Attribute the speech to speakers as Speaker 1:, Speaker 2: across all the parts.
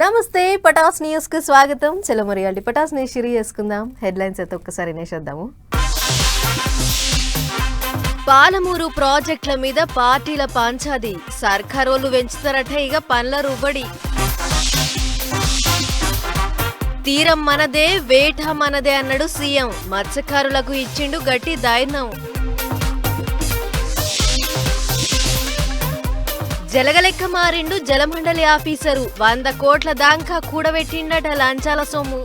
Speaker 1: నమస్తే పటాస్ న్యూస్ కు స్వాగతం. చలో మరి అంటే పటాస్ న్యూస్ షురూ చేసుకుందాం. హెడ్లైన్స్ అయితే ఒక్కసారి నేసేద్దాము. పాలమూరు ప్రాజెక్టుల మీద పార్టీల పంచాది, సర్కారోళ్ళు పెంచుతారట ఇక పనుల రుబడి. తీరం మనదే వేట మనదే అన్నాడు సీఎం, మత్స్యకారులకు ఇచ్చిండు గట్టి ధైర్యం. జలగలెక్క మారిండు జలమండలి ఆఫీసరు, 100 కోట్ల దాకా కూడబెట్టిండట లంచాల సొమ్ము.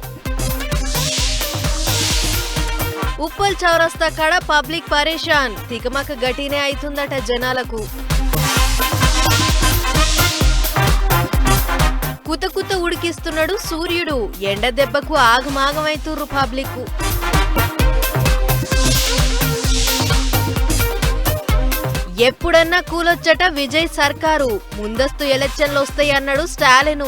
Speaker 1: ఉప్పల్ చౌరస్తా కాడ పబ్లిక్ పరేషాన్, తికమక గట్టినే అవుతుందట జనాలకు. కుత ఉడికిస్తున్నాడు సూర్యుడు, ఎండ దెబ్బకు ఆగమాగమైతుర్రు పబ్లిక్. ఎప్పుడన్నా కూలొచ్చట విజయ్ సర్కారు, ముందస్తు ఎలక్షన్లు వస్తాయి అన్నాడు స్టాలిన్.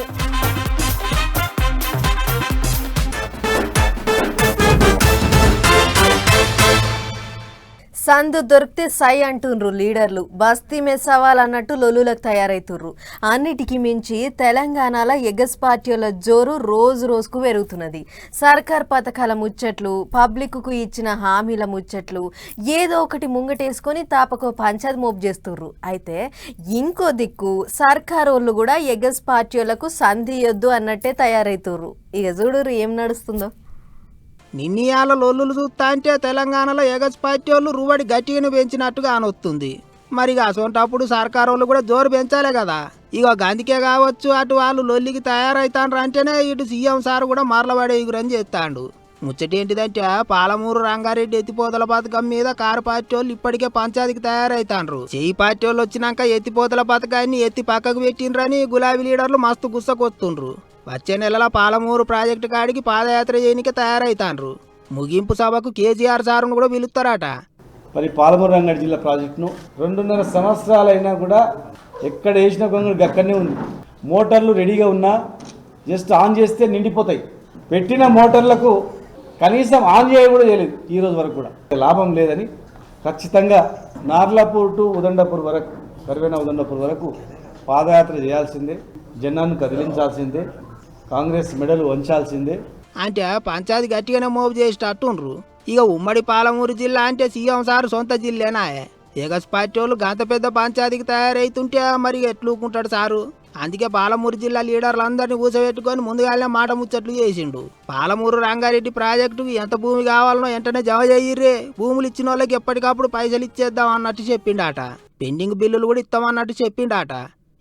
Speaker 1: సందు దొరికితే సై అంటుండ్రు లీడర్లు, బస్తీ మెస్సవాల్ అన్నట్టు లొల్లులకు తయారైతుర్రు. అన్నిటికీ మించి తెలంగాణలో ఎగస్ పార్టీల జోరు రోజు రోజుకు పెరుగుతున్నది. సర్కార్ పథకాల ముచ్చట్లు, పబ్లిక్కు ఇచ్చిన హామీల ముచ్చట్లు ఏదో ఒకటి ముంగటేసుకొని తాపకో పంచాయతీ మోపు చేస్తుర్రు. అయితే ఇంకో దిక్కు సర్కారోళ్ళు కూడా ఎగస్ పార్టీలకు సంధియొద్దు అన్నట్టే తయారైతుర్రు. ఇక చూడురు ఏం నడుస్తుందో.
Speaker 2: నిన్నయాల లొల్లులు చూస్తా అంటే తెలంగాణలో ఎగస్ పార్టీ వాళ్ళు రువడి గట్టిగానే పెంచినట్టుగా అనొస్తుంది. మరి అసొంటప్పుడు సర్కారు వాళ్ళు కూడా జోరు పెంచాలే కదా. ఇక గందికే కావచ్చు అటు వాళ్ళు లొల్లికి తయారైతాండ్రు అంటేనే ఇటు సీఎం సార్ కూడా మరలబడే ఎగురని చేస్తాడు. ముచ్చటేంటిదంటే పాలమూరు రంగారెడ్డి ఎత్తిపోతల పథకం మీద కారు పార్టీ వాళ్ళు ఇప్పటికే పంచాయతీకి తయారైతాండ్రు. చెయ్యి పార్టీ వాళ్ళు వచ్చినాక ఎత్తిపోతల పథకాన్ని ఎత్తి పక్కకు పెట్టిండ్రని గులాబీ లీడర్లు మస్తు గుస్సకొస్తుండ్రు. వచ్చే నెలలో పాలమూరు ప్రాజెక్టు కాడికి పాదయాత్ర చేయనికే తయారైతాండ్రు. ముగింపు సభకు కేసీఆర్ సార్ను కూడా పిలుస్తారట.
Speaker 3: మరి పాలమూరు రంగారెడ్డి జిల్లా ప్రాజెక్టును 2.5 సంవత్సరాలైనా కూడా ఎక్కడ వేసిన గొంగళి అక్కడనే ఉంది. మోటార్లు రెడీగా ఉన్నా జస్ట్ ఆన్ చేస్తే నిండిపోతాయి. పెట్టిన మోటార్లకు కనీసం ఆన్ చేయ కూడా చేయలేదు ఈ రోజు వరకు కూడా. లాభం లేదని ఖచ్చితంగా నార్లాపూర్ టు ఉదండపూర్ వరకు, కరివేనా ఉదండపూర్ వరకు పాదయాత్ర చేయాల్సిందే, జనాన్ని కదిలించాల్సిందే, కాంగ్రెస్ మెడలు వంచాల్సిందే.
Speaker 2: అంటే పంచాయతీ గట్టిగానే మోపు చేసేటట్టుండ్రు. ఇక ఉమ్మడి పాలమూరు జిల్లా అంటే సీఎం సార్ సొంత జిల్లేనా? ఎగస్ పార్టీ వాళ్ళు గంత పెద్ద పంచాయతీకి తయారైతుంటే మరి ఎట్లుకుంటాడు సారు? అందుకే పాలమూరు జిల్లా లీడర్లందరినీ కూర్చోబెట్టుకొని ముందుగానే మాట ముచ్చట్లు చేసిండు. పాలమూరు రంగారెడ్డి ప్రాజెక్టుకు ఎంత భూమి కావాలనో వెంటనే జమ చేయిర్రే, భూములు ఇచ్చిన వాళ్ళకి ఎప్పటికప్పుడు పైసలు ఇచ్చేద్దాం అన్నట్టు చెప్పిండాట. పెండింగ్ బిల్లులు కూడా ఇస్తామన్నట్టు చెప్పిండాట.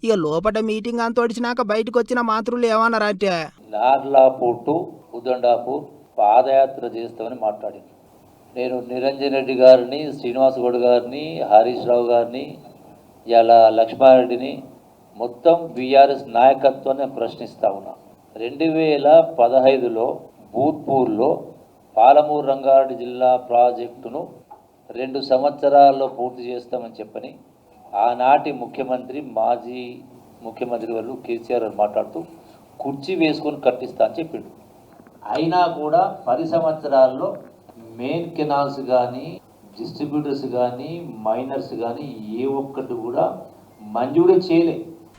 Speaker 2: ఇక లోపల మీటింగ్ అంత వచ్చినాక బయటకు వచ్చిన మంత్రులు ఏమన్నారంటే
Speaker 4: నార్లాపూర్ టు ఉదండాపూర్ పాదయాత్ర చేస్తామని మాట్లాడింది. నేను నిరంజన్ రెడ్డి గారిని, శ్రీనివాస్ గౌడ్ గారిని, హరీష్ రావు గారిని, ఇలా లక్ష్మారెడ్డిని మొత్తం బీఆర్ఎస్ నాయకత్వాన్ని ప్రశ్నిస్తా ఉన్నా. 2015లో భూత్పూర్లో పాలమూరు రంగారెడ్డి జిల్లా ప్రాజెక్టును 2 సంవత్సరాల్లో పూర్తి చేస్తామని చెప్పని ఆనాటి ముఖ్యమంత్రి, మాజీ ముఖ్యమంత్రి వాళ్ళు కేసీఆర్ మాట్లాడుతూ కుర్చీ వేసుకొని కట్టిస్తా అని చెప్పిండు. అయినా కూడా 10 సంవత్సరాల్లో మెయిన్ కెనాల్స్ కానీ, డిస్ట్రిబ్యూటర్స్ కానీ, మైనర్స్ కానీ ఏ ఒక్కటి కూడా మంజూరే చేయలే.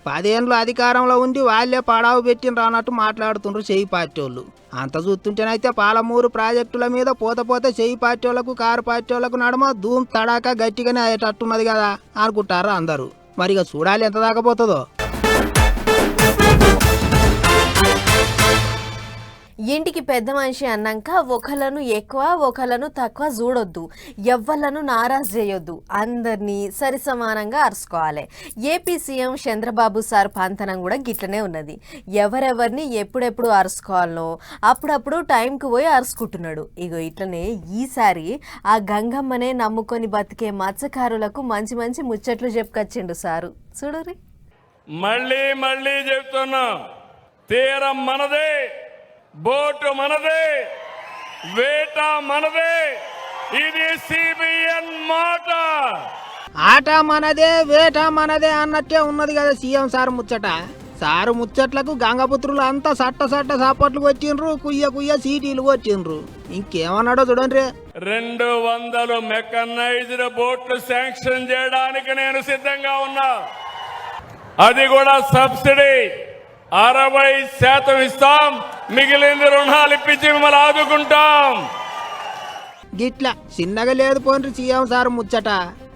Speaker 2: 10 ఏళ్ళు అధికారంలో ఉండి వాళ్ళే పడావు పెట్టిన అన్నట్టు మాట్లాడుతుండ్రు చెయ్యి పార్టీ వాళ్ళు. అంత చూస్తుంటేనైతే పాలమూరు ప్రాజెక్టుల మీద పోతే చెయ్యి పార్టీ వాళ్ళకు, కారు పార్టీ వాళ్ళకు నడమ ధూమ్ తడాక గట్టిగానే అయ్యేటట్టున్నది కదా అనుకుంటారు అందరూ. మరి ఇక చూడాలి ఎంత దాకపోతుందో.
Speaker 1: ఇంటికి పెద్ద మనిషి అన్నాక ఒకళ్ళను ఎక్కువ ఒకళ్ళను తక్కువ చూడొద్దు, ఎవ్వళ్ళను నారాజ్ చేయొద్దు, అందరినీ సరిసమానంగా అరుచుకోవాలి. ఏపీ సీఎం చంద్రబాబు సార్ పంతనం కూడా గిట్లనే ఉన్నది. ఎవరెవరిని ఎప్పుడెప్పుడు అరుచుకోవాలనో అప్పుడప్పుడు టైంకి పోయి అరుచుకుంటున్నాడు. ఇగో ఇట్లనే ఈసారి ఆ గంగమ్మనే నమ్ముకొని బతికే మత్స్యకారులకు మంచి మంచి ముచ్చట్లు చెప్పుకొచ్చిండు సారు. చూడురి.
Speaker 5: మళ్ళీ చెప్తున్నా, తీరం మనదే, బోటు మనదే, వేట మనదే. ఇది సిబిఎన్ మాట.
Speaker 2: ఆట మనదే వేట మనదే అన్నట్టే ఉన్నది కదా సీఎం సార్ ముచ్చట. సారు ముచ్చట్లకు గంగపుత్రులు అంతా సట్ట సాపట్లు కొట్టిండ్రు, కుయ్య సీటీలు కొట్టిండ్రు. ఇంకేమన్నాడో చూడండి.
Speaker 5: 200 మెకనైజ్డ్ బోట్లు శాంక్షన్ చేయడానికి నేను సిద్ధంగా ఉన్నా. అది కూడా సబ్సిడీ. 60% ఇస్తాం, మిగిలింది రుణాలు ఇప్పించి మిమ్మల్ని ఆదుకుంటాం.
Speaker 2: గిట్లా చిన్నగా లేదు పోండ్రి సీఎం సార్ ముచ్చట.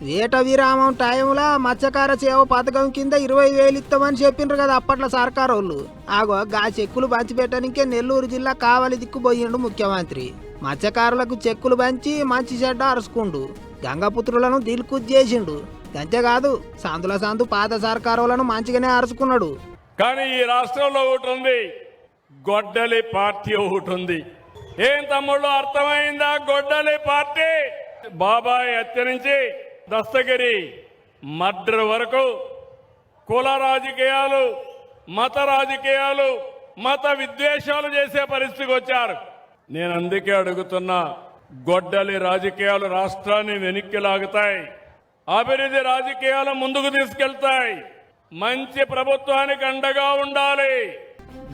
Speaker 2: వేట విరామం టైంలో మత్స్యకార సేవ పథకం కింద 20,000 ఇస్తామని చెప్పిండ్రు కదా అప్పట్లో సర్కారు వాళ్ళు. ఆగో గా చెక్కులు పంచిపెట్టడానికే నెల్లూరు జిల్లా కావలి దిక్కుపోయిండు ముఖ్యమంత్రి. మత్స్యకారులకు చెక్కులు పంచి మంచి చెడ్డ అరుచుకుండు, గంగపుత్రులను దిల్కుత్ చేసిండు. అంతేకాదు సందుల సందు పాత సర్కారులను మంచిగానే అరుచుకున్నాడు.
Speaker 5: కానీ ఈ రాష్ట్రంలో ఒకటి ఉంది, గొడ్డలి పార్టీ ఒకటి ఉంది. ఏం తమ్ముళ్ళు అర్థమైందా? గొడ్డలి పార్టీ బాబాయ్ హత్య నుంచి దస్తగిరి మర్డర్ వరకు కుల రాజకీయాలు, మత రాజకీయాలు, మత విద్వేషాలు చేసే పరిస్థితికి వచ్చారు. నేను అందుకే అడుగుతున్నా, గొడ్డలి రాజకీయాలు రాష్ట్రాన్ని వెనక్కి లాగుతాయి, అభివృద్ధి రాజకీయాలు ముందుకు తీసుకెళ్తాయి. మంచి ప్రభుత్వానికి అండగా ఉండాలి.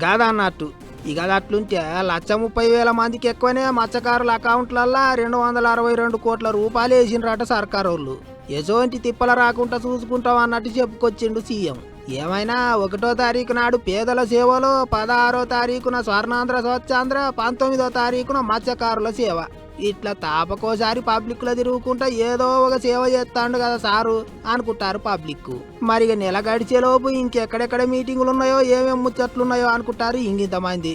Speaker 2: కాదన్నట్టు ఇక అట్లుంటే 1,30,000 మందికి ఎక్కువనే మత్స్యకారుల అకౌంట్లల్లో 262 కోట్ల రూపాయలు వేసిండ్రట సర్కారు వాళ్ళు. ఎటువంటి తిప్పల రాకుండా చూసుకుంటాం అన్నట్టు చెప్పుకొచ్చిండు సీఎం. ఏమైనా 1వ తారీఖు నాడు పేదల సేవలో, 16వ తారీఖున స్వర్ణాంధ్ర స్వచ్ఛాంధ్ర, 19వ తారీఖున మత్స్యకారుల సేవ. ఇట్లా తాపకోసారి పబ్లిక్ లో తిరుగుకుంటా ఏదో ఒక సేవ చేస్తాడు కదా సారు అనుకుంటారు పబ్లిక్. మరి నెల గడిచేలోపు ఇంకెక్కడెక్కడ మీటింగులు ఉన్నాయో, ఏమేమి ముచ్చట్లున్నాయో అనుకుంటారు ఇంకింతమంది.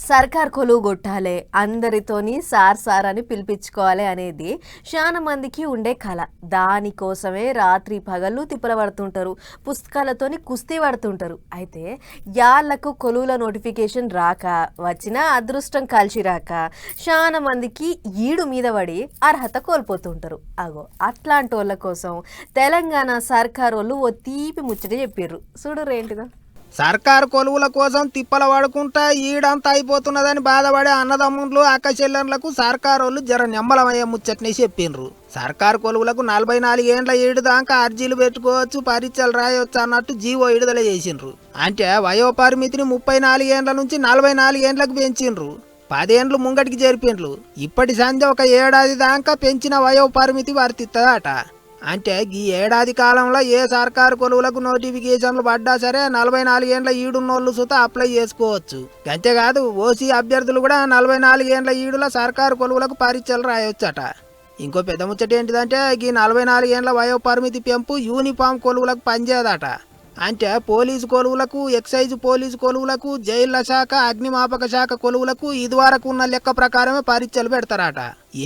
Speaker 1: సర్కార్ కొలువు కొట్టాలి, అందరితోని సార్ అని పిలిపించుకోవాలి అనేది చాలా మందికి ఉండే కళ. దానికోసమే రాత్రి పగళ్ళు తిప్పల పడుతుంటారు, పుస్తకాలతోని కుస్తీ పడుతుంటారు. అయితే యాళ్లకు కొలువుల నోటిఫికేషన్ రాక, వచ్చిన అదృష్టం కలిసి రాక చాలా మందికి ఈడు మీద పడి అర్హత కోల్పోతుంటారు. అగో అట్లాంటి వాళ్ళ కోసం తెలంగాణ సర్కార్ వాళ్ళు ఓ తీపి ముచ్చట చెప్పారు. చూడురేంటిదో.
Speaker 2: సర్కారు కొలువుల కోసం తిప్పల పడుకుంటా ఈడంతా అయిపోతున్నదని బాధపడే అన్నదమ్ముళ్ళు, అక్క చెల్లెళ్లకు సర్కారు వాళ్ళు జర నెమ్మలమయ్యే ముచ్చట్ని చెప్పిండ్రు. సర్కారు కొలువులకు 44 ఏండ్ల ఈడు దాకా అర్జీలు పెట్టుకోవచ్చు, పరీక్షలు రాయొచ్చు అన్నట్టు జీవో విడుదల చేసిండ్రు. అంటే వయోపరిమితిని 34 ఏండ్ల నుంచి 44 ఏండ్లకు పెంచిండ్రు. 10 ఏండ్లు ముంగటికి జరిపిండ్రు. ఇప్పటి సంధ్య ఒక ఏడాది దాకా పెంచిన వయోపరిమితి వర్తిస్తుందట. అంటే ఈ ఏడాది కాలంలో ఏ సర్కారు కొలువులకు నోటిఫికేషన్లు పడ్డా సరే 44 ఏండ్ల ఈడున్నోళ్ళు సుత అప్లై చేసుకోవచ్చు. అంతేకాదు ఓసీ అభ్యర్థులు కూడా 44 ఏండ్ల ఈడుల సర్కారు కొలువులకు పరీక్షలు రాయొచ్చట. ఇంకో పెద్ద ముచ్చట ఏంటిదంటే ఈ 44 ఏండ్ల వయోపరిమితి పెంపు యూనిఫామ్ కొలువులకు పనిచేయదట. అంటే పోలీసు కొలువులకు, ఎక్సైజ్ పోలీసు కొలువులకు, జైళ్ల శాఖ, అగ్నిమాపక శాఖ కొలువులకు ఇదివరకు ఉన్న లెక్క ప్రకారమే పరీక్షలు పెడతారట.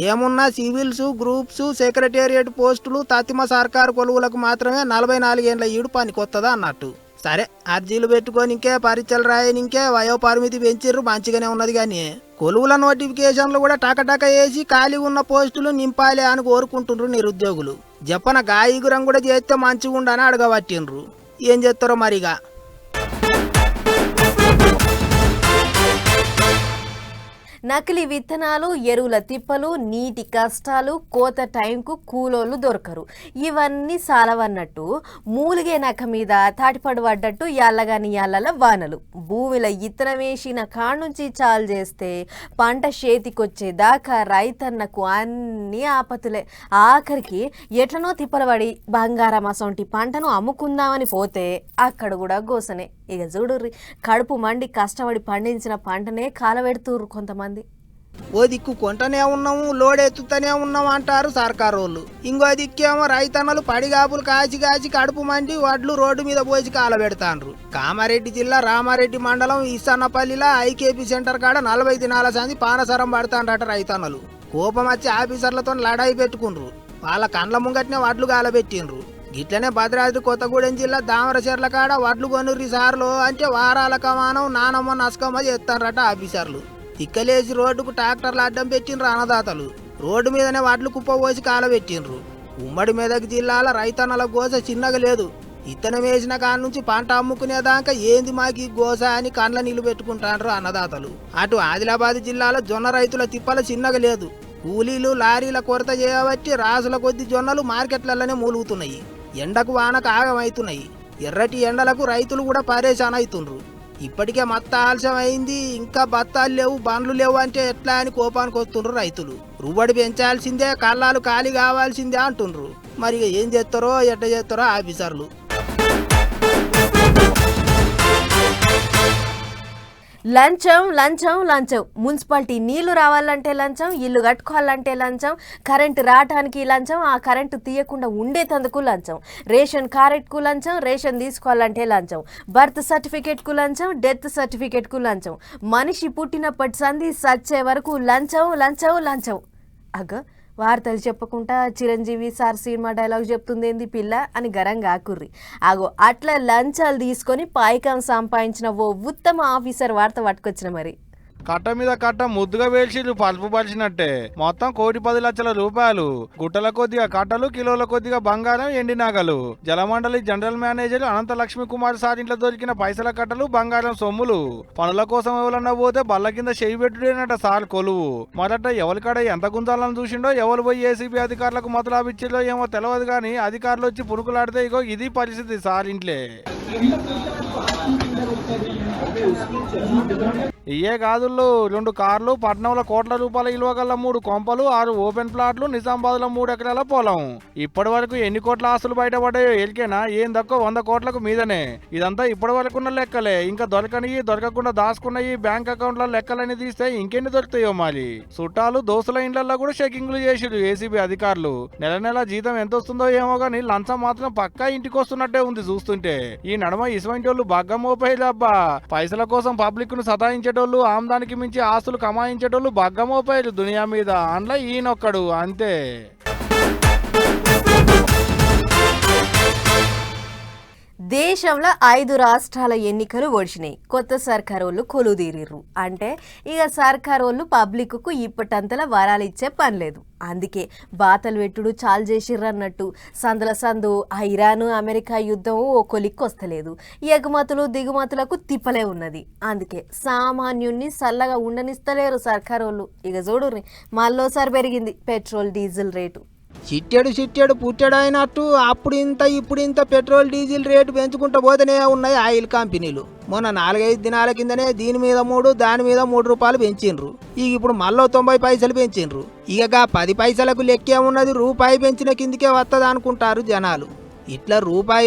Speaker 2: ఏమున్నా సివిల్స్, గ్రూప్స్, సెక్రటేరియట్ పోస్టులు, తతిమ సర్కారు కొలువులకు మాత్రమే 44 ఏండ్ల ఈడు పనికొత్తదా అన్నట్టు. సరే అర్జీలు పెట్టుకోనికే, పరీక్షలు రాయనికే వయోపరిమితి పెంచిర్రు, మంచిగానే ఉన్నది. కానీ కొలువుల నోటిఫికేషన్లు కూడా టకటక వేసి ఖాళీ ఉన్న పోస్టులు నింపాలి అని కోరుకుంటుండ్రు నిరుద్యోగులు. జపన గాయగురం కూడా చేస్తే మంచిగా ఉండని అడగబట్టిండ్రు. ఏం చేస్తారో మరిగా.
Speaker 1: నకిలీ విత్తనాలు, ఎరువుల తిప్పలు, నీటి కష్టాలు, కోత టైంకు కూలోళ్ళు దొరకరు, ఇవన్నీ సాలవన్నట్టు మూలిగే నక్క మీద తాటిపడు పడ్డట్టు యాళ్ళగాని యాళ్ళ వానలు. భూమిలో ఇత్తనం వేసిన కాడ్నుంచి చాలు చేస్తే పంట చేతికొచ్చేదాకా రైతన్నకు అన్ని ఆపతులే. ఆఖరికి ఎట్లనో తిప్పలబడి బంగారం అసొంటి పంటను అమ్ముకుందామని పోతే అక్కడ కూడా గోసనే. ఇక చూడుర్రి, కడుపు మండి కష్టపడి పండించిన పంటనే కాలబెడుతుర్రు కొంతమంది.
Speaker 2: ఓ దిక్కు కొంటనే ఉన్నాము, లోడెత్తుతూనే ఉన్నాము అంటారు సర్కారు వాళ్ళు. ఇంకో దిక్కేమో రైతన్నలు పడిగాపులు కాచి కాచి కడుపు మండి వడ్లు రోడ్డు మీద పోసి కాలబెడతాండ్రు. కామారెడ్డి జిల్లా రామారెడ్డి మండలం ఇసన్నపల్లిలో ఐకేపీ సెంటర్ కాడ 40 దినాల సంది పానసరం పడతాండట రైతన్నలు. కోపం వచ్చి ఆఫీసర్లతో లడాయి పెట్టుకుండ్రు. వాళ్ళ కండ్ల ముంగట్నే వడ్లు కాలబెట్టిండ్రు. గిట్లనే భద్రాద్రి కొత్తగూడెం జిల్లా దామరచెర్ల కాడ వడ్లు కొనుర్రి సార్లు అంటే వారాల కమానం నానమ్మ నస్కమ్మ చేస్తారట ఆఫీసర్లు. తిక్కలేసి రోడ్డుకు ట్రాక్టర్లు అడ్డం పెట్టిండ్రు అన్నదాతలు. రోడ్డు మీదనే వడ్లు కుప్ప పోసి కాలబెట్టిండ్రు. ఉమ్మడి మెదక్ జిల్లాల రైతన్నల గోస చిన్నగా లేదు. ఇత్తనం వేసిన కాడ నుంచి పంట అమ్ముకునేదాకా ఏంది మాకి గోస అని కండ్ల నీళ్లు పెట్టుకుంటాండ్రు అన్నదాతలు. అటు ఆదిలాబాద్ జిల్లాలో జొన్న రైతుల తిప్పల చిన్నగా లేదు. కూలీలు, లారీల కొరత చేయబట్టి రాసుల కొద్ది జొన్నలు మార్కెట్లలోనే మూలుగుతున్నాయి. ఎండకు వానకు ఆగమవుతున్నాయి. ఎర్రటి ఎండలకు రైతులు కూడా పరేషాన్ అవుతుండ్రు. ఇప్పటికే మత్త ఆలస్యం అయింది, ఇంకా బత్తాలు లేవు, బండ్లు లేవు అంటే ఎట్లా అని కోపానికి వస్తుండ్రు రైతులు. రువ్వడి పెంచాల్సిందే, కళ్ళాలు ఖాళీ కావాల్సిందే అంటుండ్రు. మరి ఇక ఏం చేస్తారో ఎట్ట చేస్తారో ఆఫీసర్లు.
Speaker 1: లంచం లంచం లంచం. మున్సిపాలిటీ నీళ్లు రావాలంటే లంచం, ఇల్లు కట్టుకోవాలంటే లంచం, కరెంటు రావడానికి లంచం, ఆ కరెంటు తీయకుండా ఉండేటందుకు లంచం, రేషన్ కార్డుకు లంచం, రేషన్ తీసుకోవాలంటే లంచం, బర్త్ సర్టిఫికేట్కు లంచం, డెత్ సర్టిఫికేట్కు లంచం, మనిషి పుట్టినప్పటి సంది సచ్చే వరకు లంచం లంచం లంచం. వార్తలు చెప్పకుండా చిరంజీవి సార్ సినిమా డైలాగ్ చెప్తుంది ఏంది పిల్ల అని గరంగా ఆకుర్రి. అట్లా లంచాలు తీసుకొని పాయికం సంపాదించిన ఓ ఉత్తమ ఆఫీసర్ వార్త పట్టుకొచ్చిన మరి.
Speaker 6: కట్ట మీద కట్ట ముద్దుగా వేల్చిర్రు పలుపు పరిచినట్టే. మొత్తం 1,10,00,000 రూపాయలు, గుట్టల కొద్దిగా కట్టలు, కిలోల కొద్దిగా బంగారం, ఎండి నగలు. జలమండలి జనరల్ మేనేజర్ అనంత లక్ష్మీ కుమార్ సార్ ఇంట్లో దొరికిన పైసల కట్టలు, బంగారం సొమ్ములు. పనుల కోసం ఎవరన్నా పోతే బల్ల కింద చెయ్యి పెట్టుడేనట సార్ కొలువు. మొదట ఎవరికాడ ఎంత గుంజాలని చూసిండో, ఎవరు పోయి ఏసీబీ అధికారులకు మొదలాపిచ్చిలో ఏమో తెలియదు కానీ అధికారులు వచ్చి పురుకులాడితే ఇగో ఇది పరిస్థితి సార్ ఇంట్లే. ఇయే కాదుల్లో 2 కార్లు, పట్నంలో కోట్ల రూపాయల విలువ గల 3 కొంపలు, 6 ఓపెన్ ప్లాట్లు, నిజామాబాద్ లో 3 ఎకరాల పొలం. ఇప్పటి వరకు ఎన్ని కోట్ల ఆస్తులు బయటపడ్డాయో ఎలికేనా? ఏం తక్కువ 100 కోట్లకు మీదనే. ఇదంతా ఇప్పటి వరకు ఉన్న లెక్కలే. ఇంకా దొరకనివి, దొరకకుండా దాచుకున్నాయి బ్యాంక్ అకౌంట్ల లెక్కలని తీస్తే ఇంకెన్ని దొరుకుతాయో మరి. చుట్టాలు దోస్తుల ఇండ్లలో కూడా చెకింగ్లు చేసిరు ఏసీబీ అధికారులు. నెల నెల జీతం ఎంత వస్తుందో ఏమో గానీ లంచం మాత్రం పక్కా ఇంటికి వస్తున్నట్టే ఉంది చూస్తుంటే. ఈ నడమ ఇటువంటి వాళ్ళు బాగా మోపేది అబ్బా. పైసల కోసం పబ్లిక్ ను సతాయించేటోళ్ళు, ఆమ్దానికి మించి ఆస్తులు కమాయించేటోళ్ళు బాగా మోపారు దునియా మీద. అందులో ఈయనొక్కడు అంతే.
Speaker 1: దేశంలో 5 రాష్ట్రాల ఎన్నికలు ఒడిచినాయి. కొత్త సర్కారోళ్ళు కొలుదీరిర్రు. అంటే ఇక సర్కారోళ్ళు పబ్లిక్కు ఇప్పటంతలా వరాలు ఇచ్చే పని లేదు. అందుకే బాతలు పెట్టుడు చాలు చేసిర్రు అన్నట్టు. సందు ఇరాను అమెరికా యుద్ధం ఓ కొలిక్కి వస్తలేదు. ఎగుమతులు దిగుమతులకు తిప్పలే ఉన్నది. అందుకే సామాన్యుణ్ణి చల్లగా ఉండనిస్తలేరు సర్కారోళ్ళు. ఇక చూడుర్రి, మళ్ళోసారి పెరిగింది పెట్రోల్ డీజిల్ రేటు.
Speaker 2: చిట్టెడు పుట్టెడు అయినట్టు అప్పుడు ఇంత ఇప్పుడు ఇంత పెట్రోల్ డీజిల్ రేటు పెంచుకుంటూ పోతేనే ఉన్నాయి ఆయిల్ కంపెనీలు. మొన్న 4-5 దినాల కిందనే దీని మీద 3, దాని మీద 3 రూపాయలు పెంచిండ్రు. ఇక ఇప్పుడు మళ్ళీ 90 పైసలు పెంచిండ్రు. ఇక 10 పైసలకు లెక్కే ఉన్నది, రూపాయి పెంచిన కిందికే వస్తుంది అనుకుంటారు జనాలు. ఇట్లా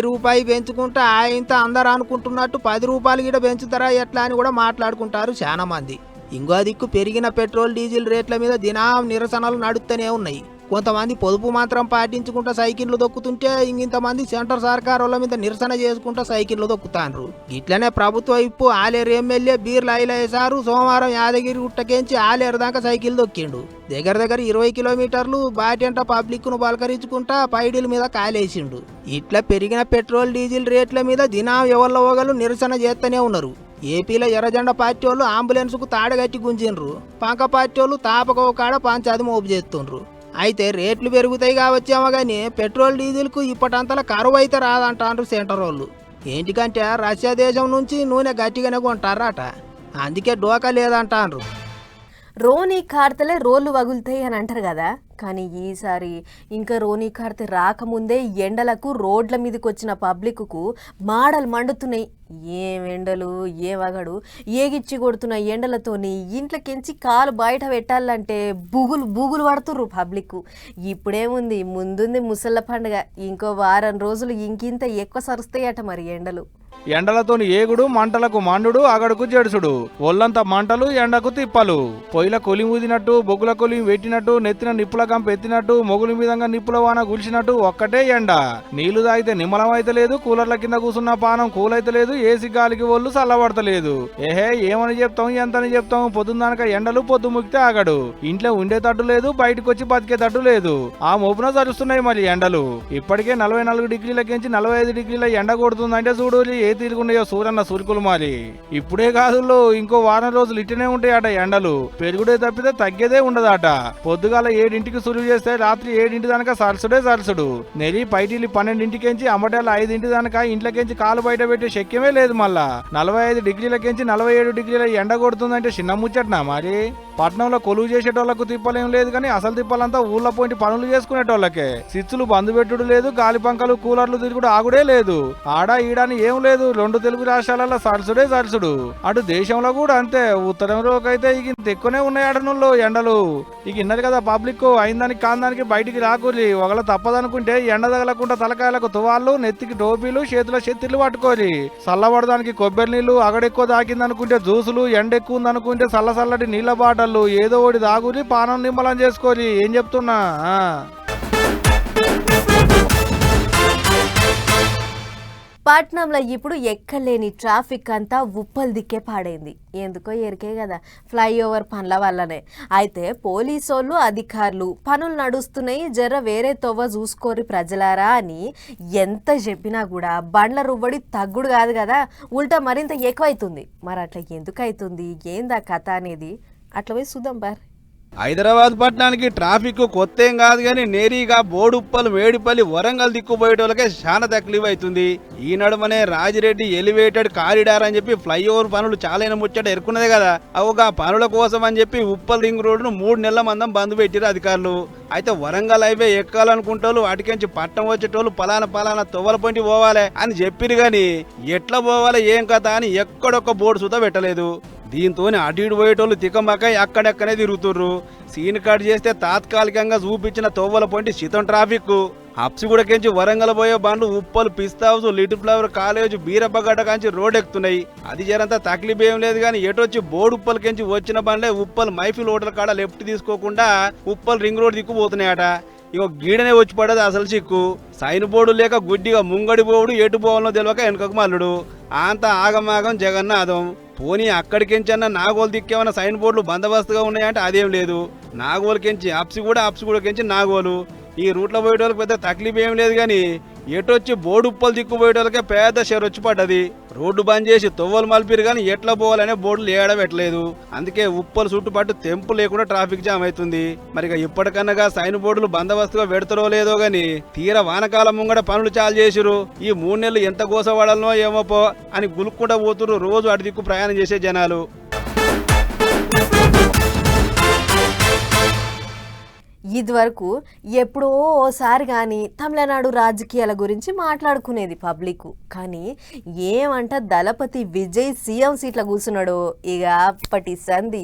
Speaker 2: రూపాయి పెంచుకుంటే ఇంత అందరు అనుకుంటున్నట్టు 10 రూపాయలు గిట పెంచుతారా ఎట్లా అని కూడా మాట్లాడుకుంటారు చాలా మంది. ఇంకో దిక్కు పెరిగిన పెట్రోల్ డీజిల్ రేట్ల మీద దినం నిరసనలు నడుస్తూనే ఉన్నాయి. కొంతమంది పొదుపు మాత్రం పాటించుకుంటా సైకిళ్ళు దొక్కుతుంటే ఇంతమంది సెంటర్ సర్కారోళ్ళ మీద నిరసన చేసుకుంటా సైకిళ్ళు దొక్కుతాండ్రు. ఇట్లనే ప్రభుత్వ ఇప్పు ఆలేరు ఎమ్మెల్యే బీర్ల ఐలయ్యసారు సోమవారం యాదగిరి గుట్టకేంచి ఆలేరు దాకా సైకిల్ దొక్కిండు. దగ్గర 20 కిలోమీటర్లు బాటెంట పబ్లిక్ ను బలకరించుకుంటా పైడీల మీద కాలేసిండు. ఇట్లా పెరిగిన పెట్రోల్ డీజిల్ రేట్ల మీద దినం ఎవళ్ళ ఓగలు నిరసన చేస్తూనే ఉన్నారు. ఏపీలో ఎర్రజెండా పార్టీ వాళ్ళు అంబులెన్స్ కు తాడగట్టి గుంజిండ్రు. పంక పార్టీ వాళ్ళు తాపకో కాడ పంచాది మోపు చేస్తుండ్రు. అయితే రేట్లు పెరుగుతాయి కావచ్చేమో కానీ పెట్రోల్ డీజిల్కు ఇప్పటంతలా కరువు అయితే రాదంటారు సెంటర్ వాళ్ళు. ఏంటికంటే రష్యా దేశం నుంచి నూనె గట్టిగానే కొంటారట, అందుకే డోకా లేదంటారు.
Speaker 1: రోనీ కార్తెలే రోళ్ళు వగులుతాయి అని అంటారు కదా, కానీ ఈసారి ఇంకా రోనీ కార్తె రాకముందే ఎండలకు రోడ్ల మీదకి వచ్చిన పబ్లిక్కు మాడలు మండుతున్నాయి. ఏం ఎండలు, ఏ వగడు, ఏగిచ్చి కొడుతున్న ఎండలతోని ఇంట్లోకించి కాలు బయట పెట్టాలంటే బూగులు పడుతుర్రు పబ్లిక్. ఇప్పుడేముంది, ముందుంది ముసళ్ళ పండుగ. ఇంకో వారం రోజులు ఇంకింత ఎక్కువ సరుస్తాయట మరి ఎండలు.
Speaker 6: ఎండలతోని ఏగుడు, మంటలకు మండుడు, అగడుకు జడుసుడు. ఒళ్ళంతా మంటలు, ఎండకు తిప్పలు. పొయ్యిల కొలి ఊదినట్టు, బొగ్గుల కొలి పెట్టినట్టు, నెత్తిన నిప్పుల కంప ఎత్తినట్టు, మొగుల మీదంగా నిప్పుల వాన గుల్చినట్టు ఒక్కటే ఎండ. నీళ్లు తాగితే నిమ్మలం అయితే లేదు, కూలర్ల కింద కూసున్న పానం కూలైతే లేదు, ఏసి గాలికి ఒళ్ళు చల్లబడతలేదు. ఏమని చెప్తాం, ఎంతని చెప్తాం. పొద్దున్నాక ఎండలు, పొద్దు ముక్కితే ఆగడు. ఇంట్లో ఉండేటట్టు లేదు, బయటకు వచ్చి బతికేటట్టు లేదు. ఆ మోపున జరుస్తున్నాయి మరి ఎండలు. ఇప్పటికే 44 డిగ్రీలకించి 45 డిగ్రీల ఎండ కొడుతుందంటే చూడు ఏ తీరుకున్నాయో సూరన్న సురుకులు మరి. ఇప్పుడే కాదుల్లో ఇంకో వారం రోజులు ఇట్టనే ఉంటాయట ఎండలు. పెరుగుడే తప్పితే తగ్గేదే ఉండదట. పొద్దుగాల 7ంటికి సురువు చేస్తే రాత్రి 7 దాకా సరసుడు. నెరి పైటీలు 12ంటికించి అమ్మటేళ్ళ 5 దాకా ఇంట్లోకించి కాలు బయట పెట్టే శక్యమే లేదు. మళ్ళా 45 డిగ్రీలకించి 47 డిగ్రీల ఎండ కొడుతుందంటే చిన్న ముచ్చట్నా మరి. పట్నంలో కొలువు చేసేటోళ్లకు తిప్పలేం లేదు కానీ అసలు తిప్పలంతా ఊళ్ళో పోయి పనులు చేసుకునేటోళ్ళకే. సిచ్చులు బంధు పెట్టుడు లేదు, గాలి పంకలు కూలర్లు తిరుగుడు ఆగుడే లేదు. ఆడ ఈడని ఏం లేదు, 2 తెలుగు రాష్ట్రాలలో సరసుడే సరసుడు. అటు దేశంలో కూడా అంతే. ఉత్తరంలోకైతే ఇక ఇంత ఎక్కువనే ఉన్నాయి అడనుల్లో ఎండలు. ఇక ఇన్నది కదా పబ్లిక్, అయిందానికి కాందానికి బయటికి రాకూరి. ఒకళ్ళ తప్పదనుకుంటే ఎండ తగలకుండా తలకాయలకు తువాళ్ళు, నెత్తికి టోపీలు, చేతుల చెత్తిళ్ళు పట్టుకోరి. చల్లబడదానికి కొబ్బరి నీళ్లు, అగడెక్కువ తాకిందనుకుంటే జ్యూసులు, ఎండ ఎక్కువ ఉందనుకుంటే చల్లటి నీళ్ల బాటలు, ఏదో ఒకటి తాగురి, పానం నిమ్మలం చేసుకోరి. ఏం చెప్తున్నా.
Speaker 1: పట్నంలో ఇప్పుడు ఎక్కలేని ట్రాఫిక్ అంతా ఉప్పల్ దిక్కే పాడైంది. ఎందుకో ఎరికే కదా, ఫ్లైఓవర్ పనుల వల్లనే. అయితే పోలీసోళ్ళు అధికారులు పనులు నడుస్తున్నాయి, జర వేరే తోవ చూసుకోరి ప్రజలారా అని ఎంత చెప్పినా కూడా బండ్ల రువ్వడి తగ్గుడు కాదు కదా, ఉల్టా మరింత ఎక్కువైతుంది. మరి అట్లా ఎందుకు అవుతుంది, ఏందా కథ అనేది అట్లా పోయి చూద్దాం బార్.
Speaker 7: హైదరాబాద్ పట్టణానికి ట్రాఫిక్ కొత్త ఏం కాదు కానీ నేరీగా బోడుప్పల్, మేడిపల్లి, వరంగల్ దిక్కుపోయేటోళ్ళకే చాలా తక్లీఫ్ అవుతుంది. ఈ నడుమనే రాజిరెడ్డి ఎలివేటెడ్ కారిడార్ అని చెప్పి ఫ్లైఓవర్ పనులు చాలా ముచ్చట ఎరుకున్నదే కదా. అవుగా పనుల కోసం అని చెప్పి ఉప్పల్ రింగ్ రోడ్డును 3 నెలల మందం బంద్ పెట్టిరు అధికారులు. అయితే వరంగల్ హైవే ఎక్కాలనుకుంటోళ్ళు వాటికించి పట్టణం వచ్చేటోళ్ళు పలానా తొవ్వల పొంటి పోవాలి అని చెప్పిరు గాని ఎట్లా పోవాలి ఏం కథ అని ఎక్కడొక్క బోర్డు సుతా పెట్టలేదు. దీంతో అటు ఇటు పోయేటోళ్ళు తికమక అక్కడెక్కనే తిరుగుతుర్రు. సీన్ కట్ చేస్తే తాత్కాలికంగా చూపించిన తొవ్వల పొంటి శీతం ట్రాఫిక్. హబ్సిగూడకెంచి వరంగల్ పోయే బండ్లు ఉప్పల్, పిస్తా హౌస్, లిటిల్ ఫ్లవర్ కాలేజ్, బీరబ్బగడ్డ కాంచి రోడ్ ఎక్కుతున్నాయి. అది జరంతా తక్లీఫ్ ఏం లేదు కానీ ఎటొచ్చి బోడుప్పల్కెంచి వచ్చిన బండ్లే ఉప్పల్ మైఫిల్ హోటల్ కాడ లెఫ్ట్ తీసుకోకుండా ఉప్పల్ రింగ్ రోడ్ దిక్కుపోతున్నాయట. ఇక గీడనే వచ్చి పడదు అసలు చిక్కు. సైన్ బోర్డు లేక గుడ్డిగా ముంగడి పోవుడు, ఎటు పోవాలనో తెలియక వెనుకకు మల్లుడు. అంతా ఆగమాగం జగన్నాథం. పోనీ అక్కడికెంచన్నా నాగోలు దిక్కేమన్నా సైన్ బోర్డులు బందోబస్తుగా ఉన్నాయంటే అదేం లేదు. నాగోలుకెంచి హబ్సిగూడకెంచి నాగోలు. ఈ రూట్లో పోయేటోళ్ళకి పెద్ద తక్లీఫ్ ఏం లేదు కానీ ఎటొచ్చి బోడుప్పలు దిక్కుపోయేటోళ్ళకే పెద్ద షేర్ వచ్చి పడ్డది. రోడ్డు బంద్ చేసి తొవ్వలు మలిపిరు కానీ ఎట్లా పోవాలనే బోర్డులు ఏడబెట్టలేదు. అందుకే ఉప్పలు చుట్టుపట్టు తెంపు లేకుండా ట్రాఫిక్ జామ్ అవుతుంది. మరి ఇప్పటికన్నా సైన్ బోర్డులు బందోబస్తుగా పెడతారో లేదో గాని తీర వానకాలం ముంగడ పనులు చాలు చేసిరు. ఈ 3 నెలలు ఎంత గోసవాడాలనో ఏమోపో అని గులుక్కుండా పోతురు రోజు అటు దిక్కు ప్రయాణం చేసే జనాలు.
Speaker 1: ఇదివరకు ఎప్పుడో ఓసారి కానీ తమిళనాడు రాజకీయాల గురించి మాట్లాడుకునేది పబ్లిక్. కానీ ఏమంట దళపతి విజయ్ సీఎం సీట్ల కూర్చున్నాడో ఇక అప్పటి సంధి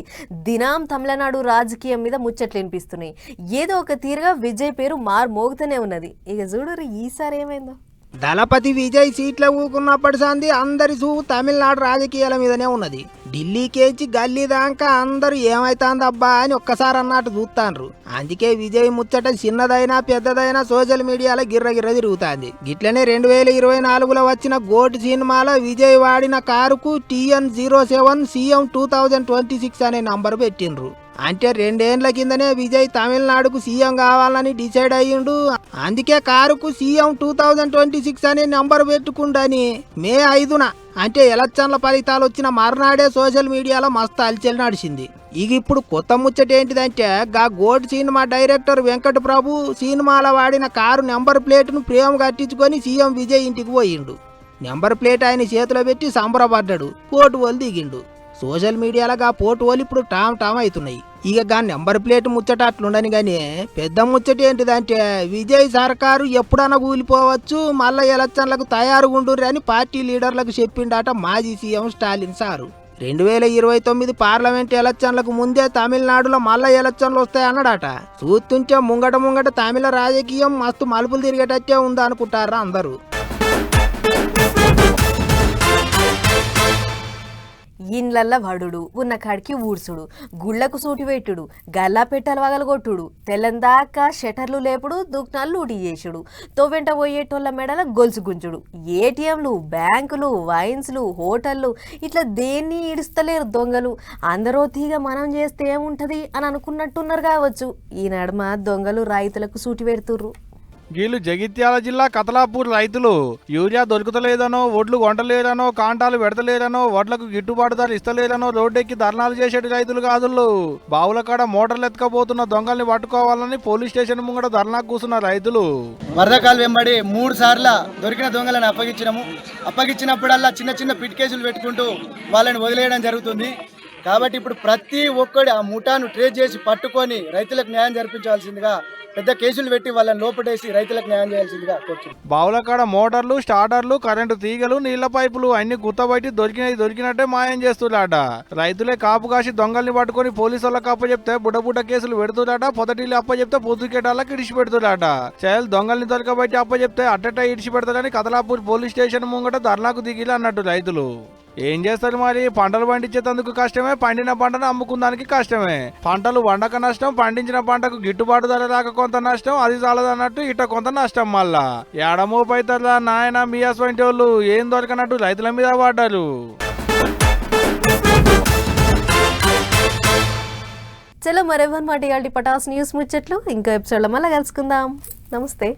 Speaker 1: దినాం తమిళనాడు రాజకీయం మీద ముచ్చట్లు వినిపిస్తున్నాయి. ఏదో ఒక తీరుగా విజయ్ పేరు మోగుతూనే ఉన్నది. ఇక చూడరు ఈసారి ఏమైందో.
Speaker 2: దళపతి విజయ్ సీట్ల ఊకున్నప్పటి సంది అందరి చూ తమిళనాడు రాజకీయాల మీదనే ఉన్నది. ఢిల్లీకేంచి గల్లీ దాకా అందరూ ఏమైతాందబ్బా అని ఒక్కసారి అన్నట్టు చూస్తాండ్రు. అందుకే విజయ్ ముచ్చట చిన్నదైనా పెద్దదైనా సోషల్ మీడియాలో గిర్ర తిరుగుతాంది. గిట్లనే 2024లో వచ్చిన గోట్ సినిమాలో విజయ్ వాడిన కారుకు TN07 CM 2026 అనే నంబర్ పెట్టిండ్రు. అంటే 2 ఏండ్ల కిందనే విజయ్ తమిళనాడుకు సీఎం కావాలని డిసైడ్ అయ్యిండు. అందుకే కారుకు CM 2026 అనే నంబర్ పెట్టుకుండని మే 5న అంటే ఎలక్షన్ల ఫలితాలు వచ్చిన మర్నాడే సోషల్ మీడియాలో మస్తు అల్చల్ నడిచింది. ఇక ఇప్పుడు కొత్త ముచ్చట ఏంటిదంటే గా గోడ్ సినిమా డైరెక్టర్ వెంకట ప్రభు సినిమాలో వాడిన కారు నెంబర్ ప్లేట్ను ప్రేమ కట్టించుకొని సీఎం విజయ్ ఇంటికి పోయిండు. నెంబర్ ప్లేట్ ఆయన చేతిలో పెట్టి సంబరపడ్డాడు. పోటు వాళ్ళు దిగిండు. సోషల్ మీడియాలో గా పోటు వాళ్ళు ఇప్పుడు టామ్ అవుతున్నాయి. ఇక గా నెంబర్ ప్లేట్ ముచ్చట అట్లుండని గానీ పెద్ద ముచ్చట ఏంటిదంటే విజయ్ సర్కారు ఎప్పుడన్నా కూలిపోవచ్చు, మళ్ళా ఎలక్షన్లకు తయారుగుండుర్రి అని పార్టీ లీడర్లకు చెప్పిండట మాజీ సీఎం స్టాలిన్ సారు. 2029 పార్లమెంట్ ఎలక్షన్లకు ముందే తమిళనాడులో మళ్ళా ఎలక్షన్లు వస్తాయన్నాడట. చూస్తుంటే ముంగట తమిళ రాజకీయం మస్తు మలుపులు తిరిగేటట్టే ఉందా అనుకుంటారా అందరూ.
Speaker 1: ఇండ్లల్ల వడుడు, ఉన్న కాడికి ఊడ్సుడు, గుళ్లకు సూటి పెట్టుడు, గల్లా పెట్టలు వగలగొట్టుడు, తెల్లందాకా షటర్లు లేపుడు, దుక్నాలు లూటి చేసుడు, తోవెంట పోయేటోళ్ళ మెడల గొలుసు గుంజుడు, ఏటీఎంలు, బ్యాంకులు, వైన్స్లు, హోటళ్ళు ఇట్లా దేన్ని ఇడుస్తలేరు దొంగలు. అందరూ తీగ మనం చేస్తే ఏముంటది అని అనుకున్నట్టున్నారు కావచ్చు. ఈ నడుమ దొంగలు రైతులకు సూటి పెడుతుర్రు.
Speaker 6: వీళ్ళు జగిత్యాల జిల్లా కతలాపూర్ రైతులు యూరియా దొరుకుతలేదనో, ఒడ్లు కొంటలేరనో, కాంటాలు పెడతలేరనో, వడ్లకు గిట్టుబాటు ధర ఇస్తలేరనో రోడ్డెక్కి ధర్నాలు చేసేటి రైతులు కాదుళ్ళు. బావుల కాడ మోటార్లు ఎత్తుకపోతున్న దొంగల్ని పట్టుకోవాలని పోలీస్ స్టేషన్ ముంగడ ధర్నా కూర్చున్న రైతులు.
Speaker 8: వరదకాలు వెంబడి 3 సార్లు దొరికిన దొంగలను అప్పగించినప్పుడల్లా చిన్న పిట్ కేసులు పెట్టుకుంటూ వాళ్ళని వదిలేయడం జరుగుతుంది. కాబట్టి ఇప్పుడు ప్రతి ఒక్కడి ఆ ముఠాను ట్రేస్ చేసి పట్టుకొని రైతులకు న్యాయం జరిపించాల్సిందిగా పెద్ద కేసులు పెట్టి వాళ్ళని లోపటేసి రైతులకు న్యాయం చేయాల్సిందిగా కోరుతున్నాను.
Speaker 6: బావుల కాడ మోటార్లు స్టార్టర్లు కరెంటు తీగలు నీళ్ల పైపులు అన్ని గుత్తబట్టి దొరికినట్టే మాయం చేస్తున్నాడ. రైతులే కాపు కాసి దొంగల్ని పట్టుకొని పోలీసు వాళ్ళకి అప్పచెప్తే బుడ్డ కేసులు పెడుతున్నాడ. పొదటిల్లు అప్పచెప్తే పొద్దుకేటాళ్ళకి ఇడిచి పెడుతున్నాడ. చేయాలి దొంగల్ని దొరకబట్టి అప్పచెప్తే అట్టట ఇడిచి పెడతాడని కదలాపూర్ పోలీస్ స్టేషన్ ముంగట ధర్నాకు దిగిలా అన్నట్టు రైతులు. ఏం చేస్తారు మరి, పంటలు పండించేందుకు కష్టమే, పండిన పంటను అమ్ముకుందానికి కష్టమే. పంటలు వండక నష్టం, పండించిన పంటకు గిట్టుబాటు ధర రాక కొంత నష్టం, అది చాలదన్నట్టు ఇట కొంత నష్టం. మళ్ళా ఎడమోపైతదా నాయన మీ అసంటి వాళ్ళు ఏం దొరకనట్టు రైతుల మీద పడ్డారు.
Speaker 1: చలో మరెవన్నమాట ఇవాళ పటాస్ న్యూస్ ముచ్చట్లు ఇంకో ఎపిసోడ్లో మళ్ళీ కలుసుకుందాం. నమస్తే.